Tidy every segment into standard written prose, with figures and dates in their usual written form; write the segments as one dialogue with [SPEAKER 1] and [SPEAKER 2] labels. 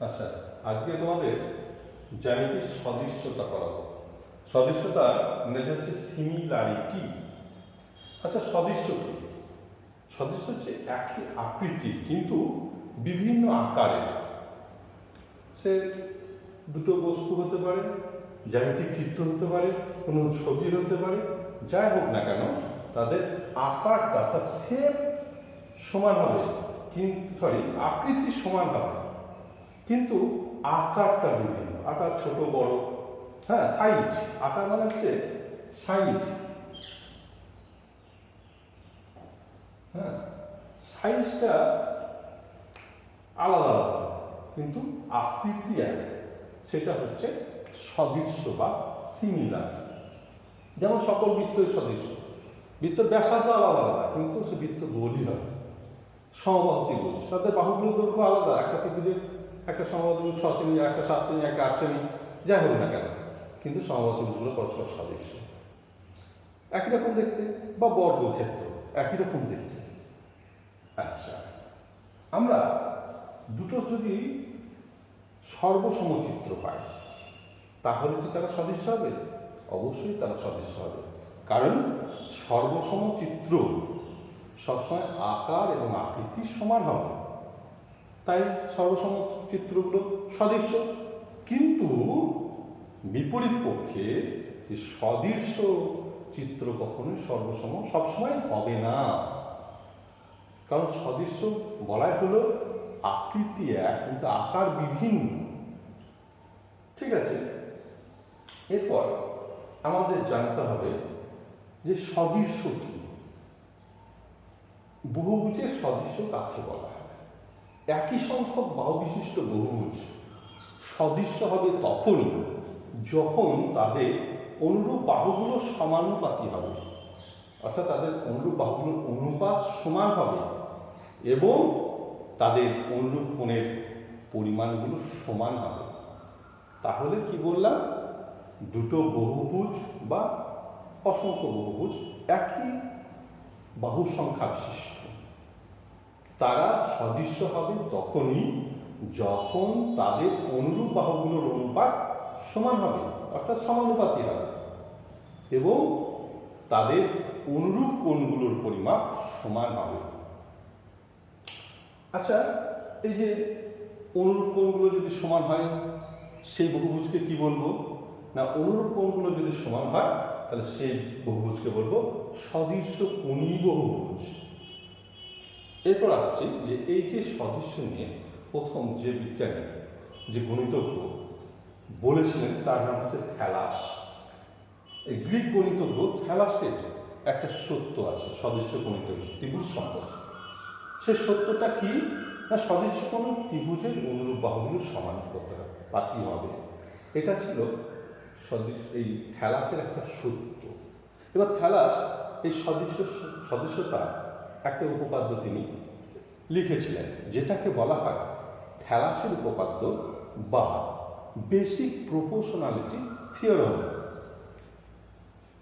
[SPEAKER 1] আচ্ছা, আজকে তোমাদের জ্যামিতির সদৃশ্যতা করাবো। সদৃশ্যতা ইংরেজি হচ্ছে সিমিলারিটি। আচ্ছা, সদৃশ্য কি? সদৃশ্য হচ্ছে একই আকৃতি কিন্তু বিভিন্ন আকারের। সে দুটো বস্তু হতে পারে, জ্যামিতিক চিত্র হতে পারে, কোনো ছবি হতে পারে, যাই হোক না কেন তাদের আকারটা অর্থাৎ শেপ সমান হবে, কিন্তু আকৃতি সমান হবে, কিন্তু আকারটা বিভিন্ন। আকার ছোট বড়, হ্যাঁ, সাইজ। আকার মানে হচ্ছে সাইজ, হ্যাঁ, সাইজটা আলাদা আলাদা কিন্তু আকৃতি এক। সেটা হচ্ছে সদৃশ্য বা সিমিলার। যেমন সকল বৃত্তই সদৃশ্য, বৃত্তের ব্যাসার্ধ আলাদা আলাদা কিন্তু সে বৃত্ত গোলই হবে। সমবাহু ত্রিভুজ, তাদের বাহুগুলোর দৈর্ঘ্য আলাদা, একটা ত্রিভুজের একটা সমবাহু ত্রিভুজ 6 সেমি, একটা 7 সেমি, একটা 8 সেমি, যাই হোক না কেন, কিন্তু সমবাহু ত্রিভুজগুলো পরস্পর সদৃশ্য, একই রকম দেখতে। বা বর্গক্ষেত্র একই রকম দেখতে। আচ্ছা, আমরা দুটো যদি সর্বসমচিত্র পাই তাহলে কি তারা সদৃশ্য হবে? অবশ্যই তারা সদৃশ্য হবে, কারণ সর্বসমচিত্র সবসময় আকার এবং আকৃতি সমান হবে, তাই সর্বসমচিত্রগুলো সদৃশ্য। কিন্তু বিপরীত পক্ষে সদৃশ্য চিত্র কখনোই সবসময় হবে না, কারণ সদৃশ্য বলাই হলো আকৃতি এক কিন্তু আকার বিভিন্ন। ঠিক আছে, এরপর আমাদের জানতে হবে যে সদৃশ্য কি, বহুভুজের সদৃশ্য কাকে বলা হয়। একই সংখ্যক বাহু বিশিষ্ট বহুভুজ সদৃশ্য হবে তখনই যখন তাদের অনুরূপ বাহুগুলো সমানুপাতি হবে, অর্থাৎ তাদের অনুরূপ বাহুগুলোর অনুপাত সমান হবে এবং তাদের অনুরূপ কোণের পরিমাণগুলো সমান হবে। তাহলে কি বললাম? দুটো বহুভুজ বা অসংখ্য বহুভুজ একই বাহু সংখ্যা বিশিষ্ট, তারা সদৃশ্য হবে তখনই যখন তাদের অনুরূপ বাহুগুলোর অনুপাত সমান হবে, অর্থাৎ সমানুপাতি হবে, এবং তাদের অনুরূপ কোণগুলোর পরিমাপ সমান হবে। আচ্ছা, এই যে অনুরূপ কোণগুলো যদি সমান হয় সেই বহুভুজকে কি বলবো? না, অনুরূপ কোণগুলো যদি সমান হয় তাহলে সেই বহুভুজকে বলবো সদৃশ্য কোণী বহুভুজ। এরপর আসছি যে এই যে সদৃশ্য নিয়ে প্রথম যে বিজ্ঞানী, যে গণিতজ্ঞ বলেছিলেন তার নাম হচ্ছে থ্যালাস। এই গ্রিক গণিতজ্ঞ থ্যালাসের একটা সত্য আছে সদৃশ্য কোণিত ত্রিভুজ সম্পর্কে। সে সত্যটা কি? না, সদৃশ্য কোণ ত্রিভুজের অনুরূপ বাহুগুলো সমানুপাতি হবে। এটা ছিল এই থ্যালাসের একটা সত্য। এবার থ্যালাস এই সদৃশ্যতা একটা উপপাদ্য তিনি লিখেছিলেন, যেটাকে বলা হয় থ্যালাসের উপপাদ্য বা বেসিক প্রপোর্শনালিটি থিওরেম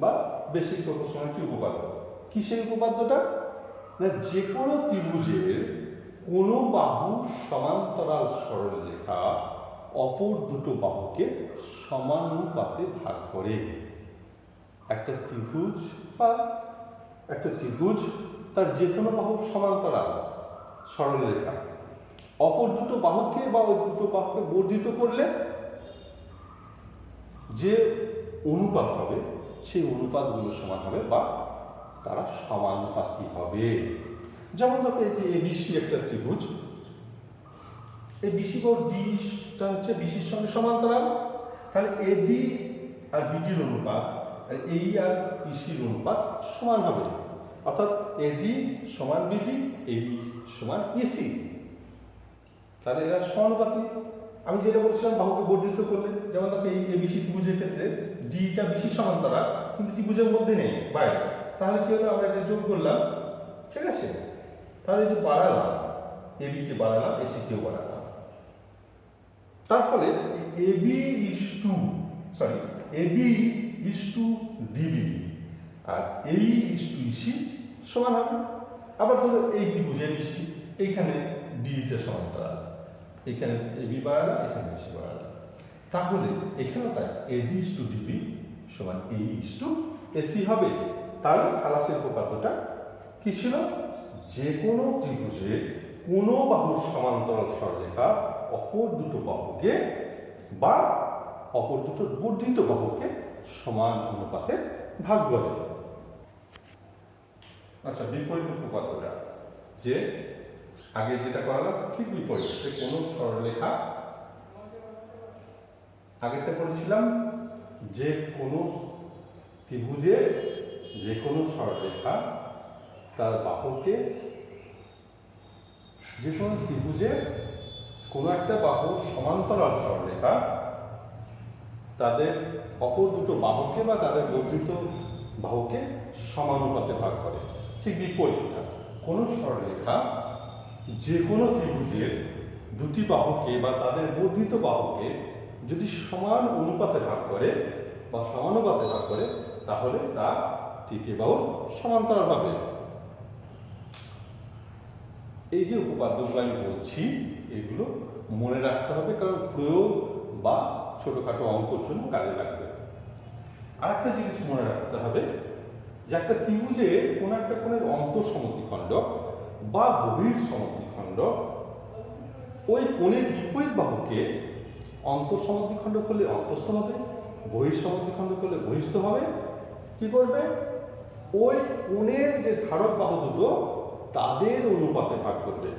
[SPEAKER 1] বা বেসিক প্রপোর্শনালিটি উপপাদ্য। কি সেই উপপাদ্যটা? না, যে কোনো ত্রিভুজের কোনো বাহু সমান্তরাল সরলরেখা অপর দুটো বাহুকে সমানুপাতে ভাগ করে। একটা ত্রিভুজ তার যে কোনো বাহু সমান্তরাল সরলরেখা অপর দুটো বাহুকে বা ওই দুটো বাহুকে বর্ধিত করলে যে অনুপাত হবে সেই অনুপাতগুলো সমান হবে বা তারা সমানুপাতি হবে। যেমন দেখো, এই যে এবিসি একটা ত্রিভুজ, এই বিসি বা ডিটা হচ্ছে বিসির সঙ্গে সমান্তরাল, তাহলে এডি আর বিডির অনুপাত আর এই আর ইসির অনুপাত সমান হবে, অর্থাৎ এডি সমান বিডি, এবি সমান ইসি, তাহলে এরা সমানুপাতি। আমি যেটা বলছিলাম বাহুকে বর্ধিত করলে, যেমন দেখো এই এবিসি ত্রিভুজের ক্ষেত্রে ডিটা বিসি সমান্তরাল কিন্তু ত্রিভুজের মধ্যে নেই, বাইরে, তাহলে কি হলো? আমরা এটা যোগ করলাম, ঠিক আছে, তাহলে যে বাড়ালাম, এবিকে বাড়ালাম, এসিকেও বাড়ালাম, তার ফলে এডি ইস টু ডিবি আর এই ইস টু ইসি সমান হবে। আবার ধরো এই ত্রিভুজ এবিসি, এইখানে ডিবিটা সমান্তরাল, এখানে এবি বাড়ালাম, এখানে বিসি বাড়ালাম, তাহলে এখানেও তাই এডি ইস টু ডিবি সমান এ ইস টু এসি হবে। তাহলে খালাসের উপপাদ্যটা কি ছিল? যে কোনো ত্রিভুজের কোনো বাহুর সমান্তরাল সরলরেখা অপর দুটো বাহুকে বা অপর দুটো বর্ধিত বাহুকে সমান অনুপাতে ভাগ করে। আচ্ছা, বিপরীত উপপাদ্যটা যে আগে যেটা করালাম ঠিক বিপরীত। কোনো সরলরেখা, আগেরটা করেছিলাম যে কোনো ত্রিভুজের যে কোনো সরলরেখা তার বাহুকে, যে কোনো ত্রিভুজের কোনো একটা বাহুর সমান্তরাল সরলরেখা তাদের অপর দুটো বাহুকে বা তাদের বর্ধিত বাহুকে সমানুপাতে ভাগ করে। ঠিক বিপরীতটা, কোনো সরলরেখা যে কোনো ত্রিভুজের দুটি বাহুকে বা তাদের বর্ধিত বাহুকে যদি সমান অনুপাতে ভাগ করে বা সমানুপাতে ভাগ করে তাহলে তা তৃতীয় বাহুর সমান্তরাল হবে। এই যে উপপাদ্যগুলো আমি বলছি এগুলো মনে রাখতে হবে, কারণ প্রয়োগ বা ছোটখাটো অঙ্কর জন্য কাজে লাগবে। আর একটা জিনিস মনে রাখতে হবে যে একটা ত্রিভুজে কোনো একটা কোণের অন্তঃসমদ্বিখণ্ড বা বহিঃসমদ্বিখণ্ড ওই কোণের বিপরীত বাহুকে অন্তঃসমদ্বিখণ্ড করলে অন্তঃস্থ হবে, বহিঃসমদ্বিখণ্ড করলে বহিঃস্থ হবে। কি করবে? ওই কোণের যে ধারক বাহু দুটো তাদের অনুপাতে ভাগ করবে।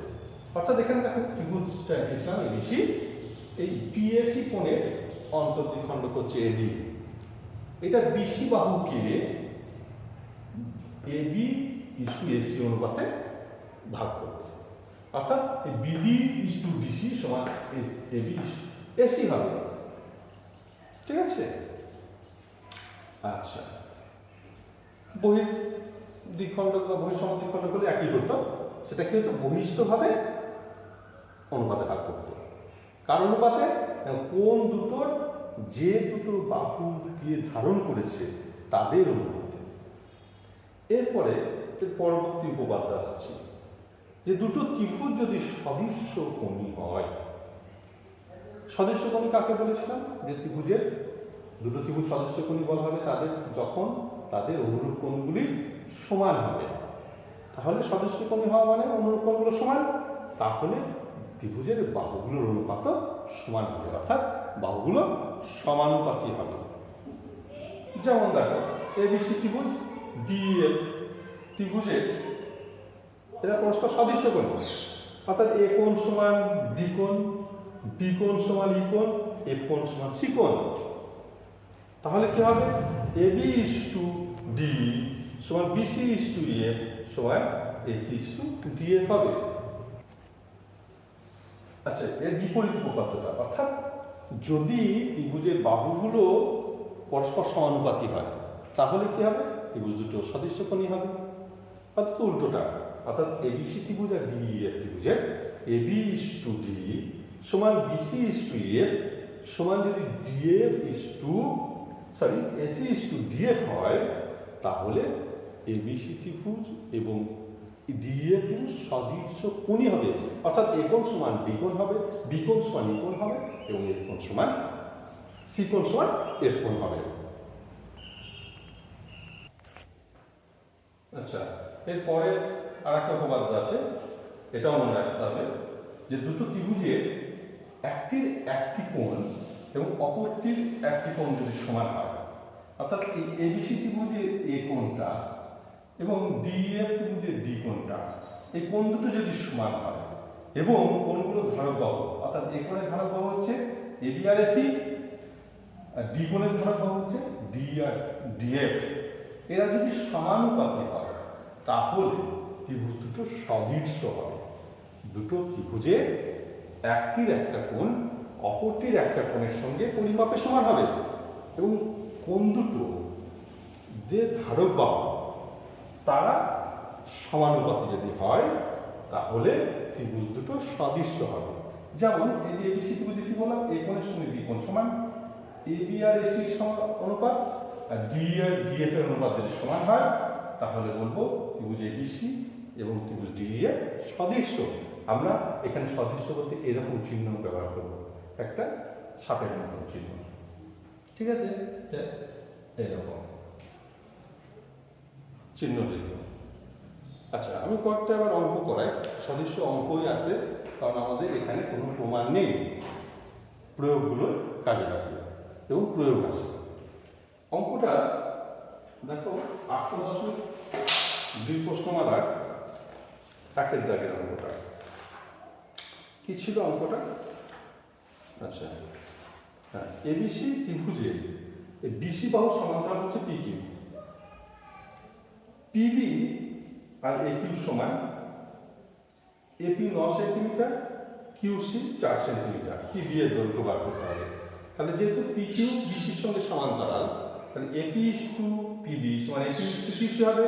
[SPEAKER 1] অর্থাৎ এখানে দেখো ত্রিভুজটা এঁকেছিলাম এবিসি, এই পিএসি কোণের অন্তর্দ্বিখণ্ড করছে এডি, এটা বিসি বাহুকে এবি ইস্টু এসি অনুপাতে ভাগ করবে। অর্থাৎ বিডি ইস্টু ডিসি সমান এবি এসি হবে। ঠিক আছে? আচ্ছা, বহির দ্বিখণ্ড বা বহিঃসমদ্বিখণ্ড করলে একই হতো, সেটা কি হতো? বহিস্থভাবে অনুপাতে ভাগ করতো। কার অনুপাতে? কোন দুটোর যে দুটো বাহু দিয়ে ধারণ করেছে তাদের অনুপাতে। এরপরে পরবর্তী উপপাদ্য আসছে যে দুটো ত্রিভুজ যদি সদৃশ্যকোণী হয়। সদৃশ্যকোণী কাকে বলেছিলাম? যে ত্রিভুজের দুটো ত্রিভুজ সদৃশ্যকোণী বলা হবে তাদের যখন তাদের অনুরূপ কোণগুলি সমান হবে। তাহলে সদৃশ্যকোণী হওয়া মানে অনুরূপ কোণগুলো সমান, তাহলে ত্রিভুজের বাহুগুলোর অনুপাত সমান হবে, অর্থাৎ বাহুগুলো সমানুপাতি হবে। যেমন দেখো এবিসি ত্রিভুজ, ডিএফ ত্রিভুজের এরা পরস্পর সদৃশ্যকোণী, অর্থাৎ এ কোণ সমান ডি কোণ, বি কোণ সমান ই কোণ, এফ কোণ সমান সি কোণ। তাহলে কি হবে? এবি ইস টু ডি সমান বিসি ইস টু এফ সমান এসি ইস টু ডিএফ হবে। আচ্ছা, এর বিপরীত উপপাদ্যটা, অর্থাৎ যদি ত্রিভুজের বাহুগুলো পরস্পর সমানুপাতি হয় তাহলে কি হবে? ত্রিভুজ দুটো সদৃশ্যকোণী হবে। অর্থাৎ উল্টোটা, অর্থাৎ এবিসি ত্রিভুজ আর ডিএফ ত্রিভুজের এবি ইস টু ডি সমান বিসি ইস টু এফ সমান যদি DF is to AC is to DF হয় তাহলে এবিসি ত্রিভুজ এবং ডিএফ ত্রিভুজ সদৃশ্যকোণী হবে। অর্থাৎ এ কোণ সমান ডি কোণ হবে, বি কোণ সমান ই কোণ হবে এবং এফ কোণ সমান সি কোণ সমান এফ কোণ হবে। আচ্ছা, এরপরে আর একটা উপপাদ্য আছে, এটাও মনে রাখতে হবে যে দুটো ত্রিভুজের একটির একটি কোণ এবং অপরটির একটি কোণ যদি সমান হয়, অর্থাৎ এই এবিসি ত্রিভুজের এ কোণটা এবং ডিএফ ত্রিভুজের ডি কোণটা, এই কোণ দুটো যদি সমান হয় এবং কোণগুলো ধারক বাহু, অর্থাৎ এ কোণের ধারক বাহু হচ্ছে এবি আর এসি, আর ডি কোণের ধারক বাহু হচ্ছে ডি আর ডিএফ, এরা যদি সমানুপাতি হয় তাহলে ত্রিভুজ দুটো সদৃশ্য হবে। দুটো ত্রিভুজের একটির একটা কোণ অপরটির একটা কোণের সঙ্গে পরিমাপে সমান হবে এবং কোণ দুটো যে ধারক বাহু তারা সমানুপাতি যদি হয় তাহলে ত্রিভুজ দুটো সদৃশ্য হবে। যেমন এই যে এবিসি ত্রিভুজে কি বললাম? এ কোণের সঙ্গে বি কোণ সমান, এবি আর এসির অনুপাত আর ডি আর ডিএফ এর অনুপাত যদি সমান হয় তাহলে বলবো ত্রিভুজ এবিসি এবং ত্রিভুজ ডিএফ সদৃশ্য। আমরা এখানে সদৃশ্য বলতে এরকম চিহ্ন ব্যবহার করব, একটা সাপের মতো চিহ্ন, ঠিক আছে, এরকম চিহ্ন লিখব। আচ্ছা, আমি কয়েকটা আবার অঙ্ক করাই, সদৃশ্য অঙ্কই আছে, কারণ আমাদের এখানে কোনো প্রমাণ নেই, প্রয়োগগুলো কাজে লাগবে এবং প্রয়োগ আছে। অঙ্কটা দেখো 8.2 প্রশ্নমালার একের দাগের অঙ্কটা কি ছিল অঙ্কটা? আচ্ছা, হ্যাঁ, এবিসি ত্রিভুজে বিসি বাহু সমান্তরাল হচ্ছে পিকিউ, পিবি আর একিউ সমান, AP 9 centimetre, QC 4 centimetre, PB এর দৈর্ঘ্য বার করতে হবে। তাহলে যেহেতু পিকিউ বিসির সঙ্গে সমান্তরাল, তাহলে এপি ইস টু পিবি সমান এপি ইস টু কিউসি হবে,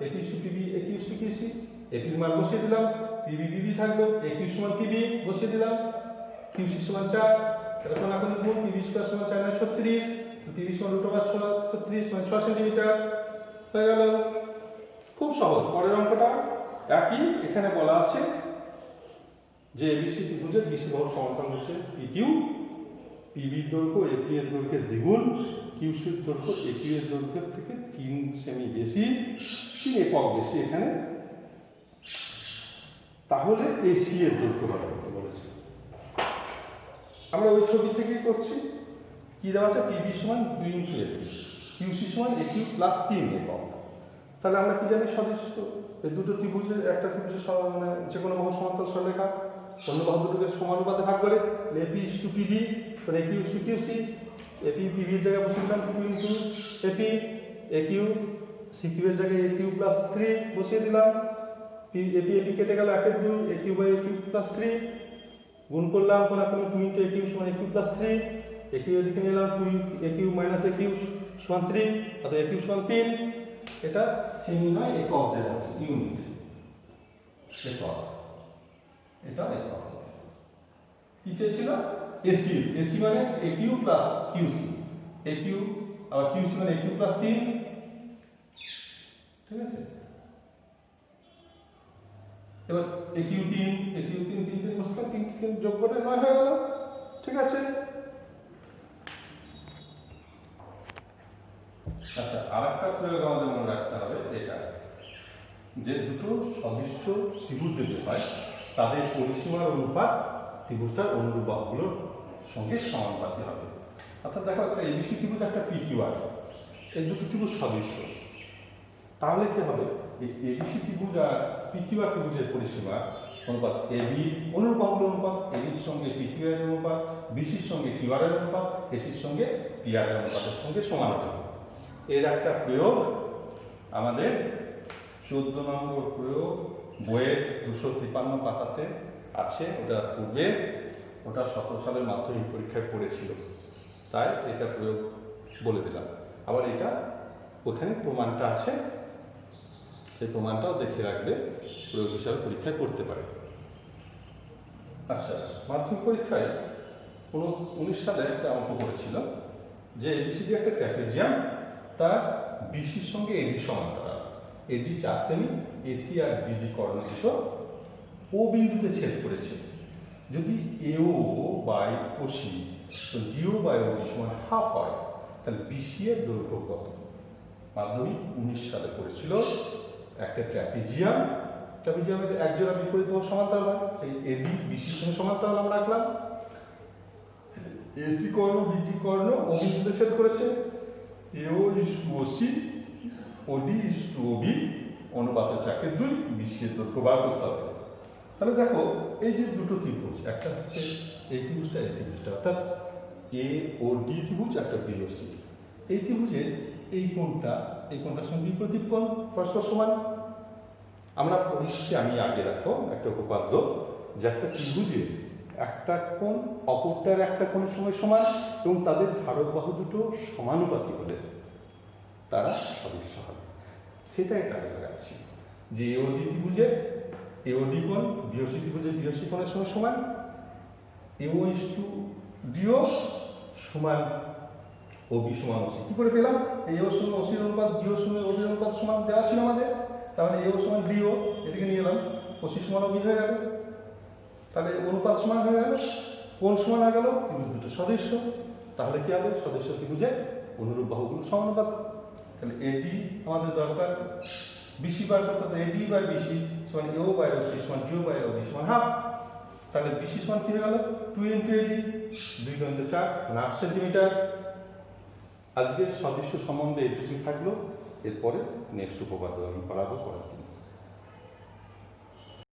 [SPEAKER 1] AP is to PB AP is to QC, এপির মান বসিয়ে দিলাম, পিবি পিবি থাকলো, একিউ সমান পিবি বসিয়ে দিলাম, কিউসি সমান 4, তাহলে কোন এখন লিখব পিবি স্কয়ার সমান 4 9 36, পিবি সমান √6 মানে 6 সেন্টিমিটার হয়ে গেল। খুব সহজ। পরের অঙ্কটা একই, এখানে বলা আছে যে এবিসি ত্রিভুজের বিসি বাহু সমান্তরাল হচ্ছে পিকিউ, পিবির দৈর্ঘ্য এপি এর দৈর্ঘ্যের দ্বিগুণ, কিউসির দৈর্ঘ্য একিউ এর দৈর্ঘ্যের থেকে 3 সেমি বেশি, 3 একক বেশি এখানে, তাহলে এসি এর দৈর্ঘ্য বার করতে বলেছে। আমরা ওই ছবি থেকেই করছি। কি দেওয়া আছে? পিবি সমান 2 ইন্টু এপি, কিউসি সমান একিউ প্লাস 3 একক। তাহলে আমরা কি জানি? সদৃশ্য এই দুটো ত্রিভুজের, একটা ত্রিভুজের মানে যে কোনো বাহু সমান্তরাল সরলরেখা অন্য বাহু দুটোকে সমানুপাতে ভাগ করে, এপি ইস টু পিবি মানে AQ is to QC, AP পিবির জায়গায় বসিয়ে দিলাম 2 ইন্টু এপি, একিউ সিকিউ এর জায়গায় একিউ প্লাস 3 বসিয়ে দিলাম, এপি এপি কেটে গেল 1 এর 2, একিউ বাই একিউ প্লাস 3 গুণ করলাম, কোনাকুনি 2 ইন্টু একিউ সমান একিউ প্লাস 3, একিউ এদিকে নিলাম 2 একিউ মাইনাস একিউ সমান 3, অর্থাৎ একিউ সমান 3। এটা সেমি নয়, একক দেওয়া আছে, ইউনিট একক, এটা একক। কি চেয়েছিল? এসি, এসি মানে একিউ প্লাস কিউসি, একিউ আর কিউসি মানে একিউ প্লাস 3, ঠিক আছে। এবার একিউ 3 3 বসতে 3 যোগ করে 9 হয়ে গেল, ঠিক আছে। আচ্ছা, আরেকটা প্রয়োগ আমাদের মনে রাখতে হবে, এটা যে দুটো সদৃশ্য ত্রিভুজ যদি হয় তাদের পরিসীমার অনুপাত ত্রিভুজটার অনুরূপ বাহুগুলোর সঙ্গে সমানুপাতি হবে। অর্থাৎ দেখো, একটা এবিসি ত্রিভুজ, একটা পিকিউআর, এই দুটো ত্রিভুজ সদৃশ্য, তাহলে কি হবে? এই এবিসি ত্রিভুজ আর পিকিউআর ত্রিভুজের পরিসীমা অনুপাত এবি অনুরূপ বাহুগুলোর অনুপাত, এবির সঙ্গে পিকিউআর এর অনুপাত, বিসির সঙ্গে কিউআর এর অনুপাত, এসির সঙ্গে পিআর এর অনুপাতের সঙ্গে সমান হবে। এর একটা প্রয়োগ আমাদের 14 নম্বর প্রয়োগ বইয়ের 253 পাতাতে আছে, ওটা পূর্বে ওটা 17 সালের মাধ্যমিক পরীক্ষায় পড়েছিল, তাই এটা প্রয়োগ বলে দিলাম। আবার এটা ওখানে প্রমাণটা আছে, সেই প্রমাণটাও দেখে রাখবে, প্রয়োগ হিসাবে পরীক্ষায় পড়তে পারে। আচ্ছা, মাধ্যমিক পরীক্ষায় 19 সালে একটা অঙ্ক করেছিল যে এবিসিডি একটা ট্র্যাপিজিয়াম, তার বিসির সঙ্গে এডি সমান্তরাল, এডি 4 সেমি, এসি আর বিডি কর্ণচিত ও বিন্দুতে ছেদ করেছে। যদি এও বাই ওসি ডিও বাই ওডি সমান হাফ হয়, তাহলে বিসি এর দৈর্ঘ্য কত? মাধ্যমিক 19 সালে করেছিল। একটা ট্র্যাপিজিয়াম, ট্র্যাপিজিয়ামের একজোড়া বিপরীত বাহু সমান্তরাল হয়, সেই এডি বিসির সঙ্গে সমান্তরাল আমরা রাখলাম। এসি কর্ণ বিডি কর্ণ ও বিন্দুতে ছেদ করেছে, এও ইস টু ওসি, ওডি ইস টু ওবি, অনুপাতে 4:2, বিসি এর দৈর্ঘ্য বার করতে হবে। তাহলে দেখো, এই যে দুটো ত্রিভুজ, একটা হচ্ছে এই ত্রিভুজটা, এই ত্রিভুজটা, অর্থাৎ এ ও ডি ত্রিভুজ, একটা বি ও সি। এই ত্রিভুজের এই কোণটা, এই কোণটার সঙ্গে বিপরীত কোণ পরস্পর সমান। আমরা পরিশেষে আমি আগে রাখো একটা উপপাদ্য, যে একটা ত্রিভুজের একটা কোণ অপরটার একটা কোণের সঙ্গে সমান এবং তাদের ধারক বাহু দুটো সমানুপাতি হলে তারা সদৃশ্য হবে। সেটাই কাজে লাগাচ্ছি, যে এওডি ত্রিভুজের এওডি কোণ বিওসি ত্রিভুজের বিওসি কোণের সঙ্গে সমান, এও ইস টু ডিও সমান ওবি সমান ওসি। কি করে পেলাম? এই এও সঙ্গে ওসির অনুপাত, ডিও সঙ্গে ওবির অনুপাত সমান দেওয়া ছিল আমাদের, তাহলে এও সমান ডিও, এদিকে নিয়ে এলাম, ওসি সমান ওবি হয়ে গেল। তাহলে অনুপাত সমান হয়ে গেল, কোণ সমান হয়ে গেল, ত্রিভুজ দুটো সদৃশ্য, তাহলে কি হবে? সদৃশ্য ত্রিভুজে অনুরূপ বাহুগুলো সমানুপাত। তাহলে এডি আমাদের দরকার, বিসি বার করতে, তো এডি বাই বিসি সমান এও বাই ওসি সমান ডিও বাই ওবি সমান হাফ। তাহলে বিসি সমান কি হয়ে গেল? 2 ইন্টু এডি, 2 গুণিত 4 মানে 8 সেন্টিমিটার। আজকে সদৃশ্য সম্বন্ধে এটুকুই থাকলো, এরপরে নেক্সট উপপাদ্য আমি পড়াবো পরের দিন।